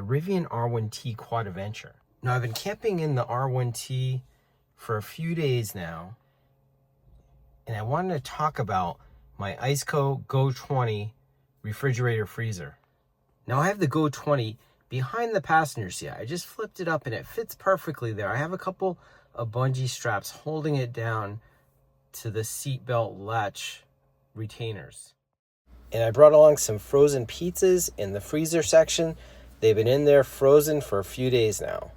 Rivian R1T quad adventure. Now, I've been camping in the R1T for a few days now, and I wanted to talk about my ICECO GO20 refrigerator freezer. Now, I have the GO20 behind the passenger seat. I just flipped it up and it fits perfectly there. I have a couple of bungee straps holding it down to the seatbelt latch retainers. And I brought along some frozen pizzas in the freezer section. They've been in there frozen for a few days now,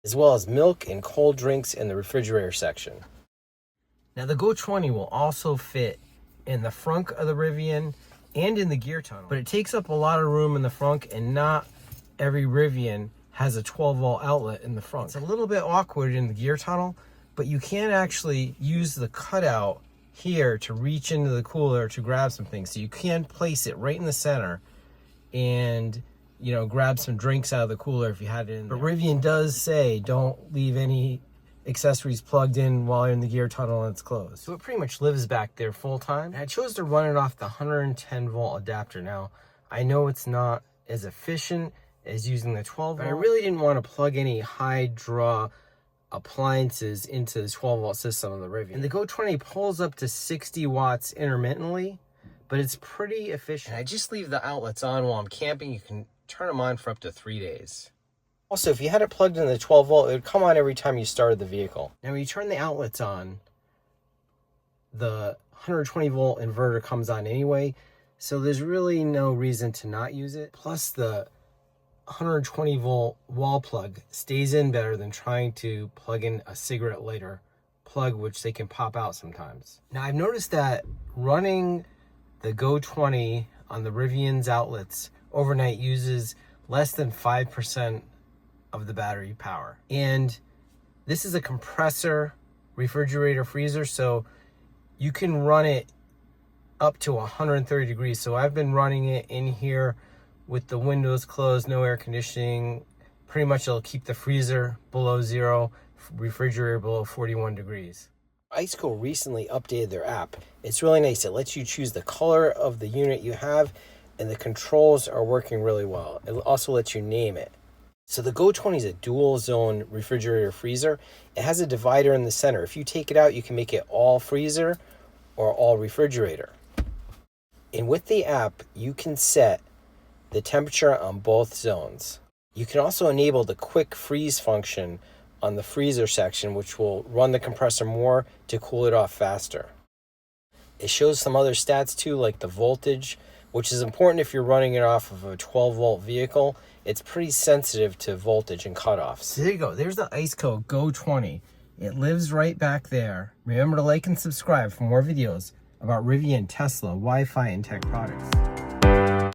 as well as milk and cold drinks in the refrigerator section. Now, the GO20 will also fit in the frunk of the Rivian and in the gear tunnel, but it takes up a lot of room in the frunk, and not every Rivian has a 12-volt outlet in the front. It's a little bit awkward in the gear tunnel, but you can actually use the cutout here to reach into the cooler to grab some things. So you can place it right in the center and, you know, grab some drinks out of the cooler if you had it in there. But Rivian does say don't leave any accessories plugged in while you're in the gear tunnel and it's closed. So it pretty much lives back there full time. And I chose to run it off the 110-volt adapter. Now, I know it's not as efficient as using the 12-volt, but I really didn't want to plug any high draw appliances into the 12-volt system of the Rivian. And the GO20 pulls up to 60 watts intermittently, but it's pretty efficient. And I just leave the outlets on while I'm camping. You can turn them on for up to 3 days. Also, if you had it plugged in the 12-volt, it would come on every time you started the vehicle. Now, when you turn the outlets on, the 120-volt inverter comes on anyway, so there's really no reason to not use it. Plus, the 120-volt wall plug stays in better than trying to plug in a cigarette lighter plug, which they can pop out sometimes. Now, I've noticed that running the GO20 on the Rivian's outlets overnight uses less than 5% of the battery power. And this is a compressor refrigerator freezer, so you can run it up to 130 degrees. So I've been running it in here with the windows closed, no air conditioning. Pretty much it'll keep the freezer below zero, refrigerator below 41 degrees. ICECO recently updated their app. It's really nice. It lets you choose the color of the unit you have, and the controls are working really well. It also lets you name it. So the GO20 is a dual zone refrigerator freezer. It has a divider in the center. If you take it out, you can make it all freezer or all refrigerator. And with the app, you can set the temperature on both zones. You can also enable the quick freeze function on the freezer section, which will run the compressor more to cool it off faster. It shows some other stats too, like the voltage, which is important if you're running it off of a 12-volt vehicle. It's pretty sensitive to voltage and cutoffs. So there you go. There's the ICECO GO20. It lives right back there. Remember to like and subscribe for more videos about Rivian, Tesla, Wi-Fi, and tech products.